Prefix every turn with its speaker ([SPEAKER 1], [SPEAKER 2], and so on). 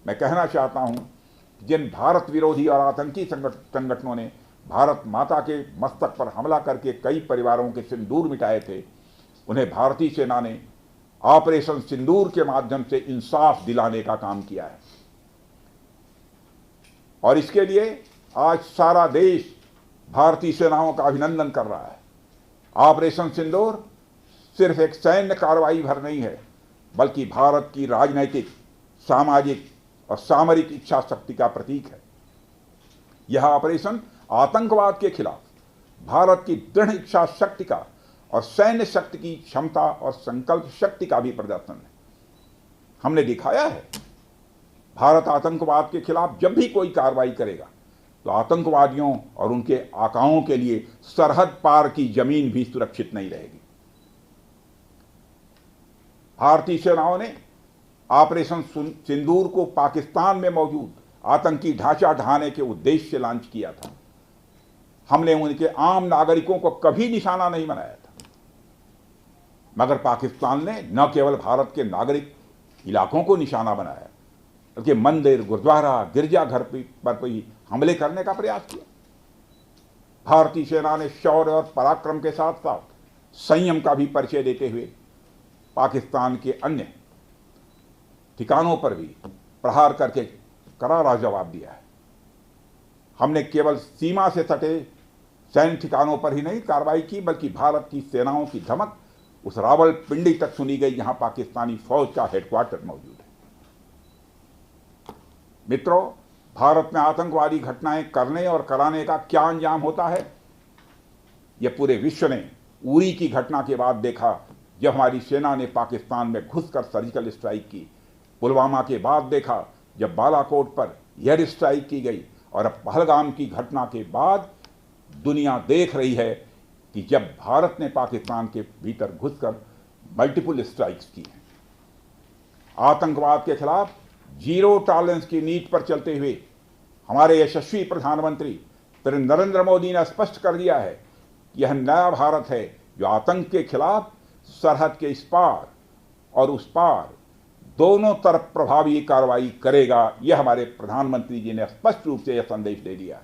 [SPEAKER 1] मैं कहना चाहता हूं, जिन भारत विरोधी और आतंकी संगठनों ने भारत माता के मस्तक पर हमला करके कई परिवारों के सिंदूर मिटाए थे, उन्हें भारतीय सेना ने ऑपरेशन सिंदूर के माध्यम से इंसाफ दिलाने का काम किया है। और इसके लिए आज सारा देश भारतीय सेनाओं का अभिनंदन कर रहा है। ऑपरेशन सिंदूर सिर्फ एक सैन्य कार्रवाई भर नहीं है, बल्कि भारत की राजनैतिक, सामाजिक और सामरिक इच्छा शक्ति का प्रतीक है। यह ऑपरेशन आतंकवाद के खिलाफ भारत की दृढ़ इच्छा शक्ति का और सैन्य शक्ति की क्षमता और संकल्प शक्ति का भी प्रदर्शन है। हमने दिखाया है, भारत आतंकवाद के खिलाफ जब भी कोई कार्रवाई करेगा तो आतंकवादियों और उनके आकाओं के लिए सरहद पार की जमीन भी सुरक्षित नहीं रहेगी। भारतीय सेनाओं ने ऑपरेशन सिंदूर को पाकिस्तान में मौजूद आतंकी ढांचा ढहाने के उद्देश्य से लॉन्च किया था। हमने उनके आम नागरिकों को कभी निशाना नहीं बनाया था, मगर पाकिस्तान ने न केवल भारत के नागरिक इलाकों को निशाना बनाया, बल्कि मंदिर, गुरुद्वारा, गिरजाघर पर भी हमले करने का प्रयास किया। भारतीय सेना ने शौर्य और पराक्रम के साथ साथ संयम का भी परिचय देते हुए पाकिस्तान के अन्य ठिकानों पर भी प्रहार करके करारा जवाब दिया है। हमने केवल सीमा से सटे सैन्य ठिकानों पर ही नहीं कार्रवाई की, बल्कि भारत की सेनाओं की धमक उस रावलपिंडी तक सुनी गई जहां पाकिस्तानी फौज का हेडक्वार्टर मौजूद है। मित्रों, भारत में आतंकवादी घटनाएं करने और कराने का क्या अंजाम होता है, यह पूरे विश्व ने उरी की घटना के बाद देखा, जब हमारी सेना ने पाकिस्तान में घुसकर सर्जिकल स्ट्राइक की। पुलवामा के बाद देखा, जब बालाकोट पर एयर स्ट्राइक की गई। और अब पहलगाम की घटना के बाद दुनिया देख रही है कि जब भारत ने पाकिस्तान के भीतर घुसकर मल्टीपल स्ट्राइक्स की हैं। आतंकवाद के खिलाफ जीरो टॉलरेंस की नीति पर चलते हुए हमारे यशस्वी प्रधानमंत्री श्री नरेंद्र मोदी ने स्पष्ट कर दिया है कि यह नया भारत है जो आतंक के खिलाफ सरहद के इस पार और उस पार दोनों तरफ प्रभावी कार्रवाई करेगा। यह हमारे प्रधानमंत्री जी ने स्पष्ट रूप से यह संदेश दे दिया।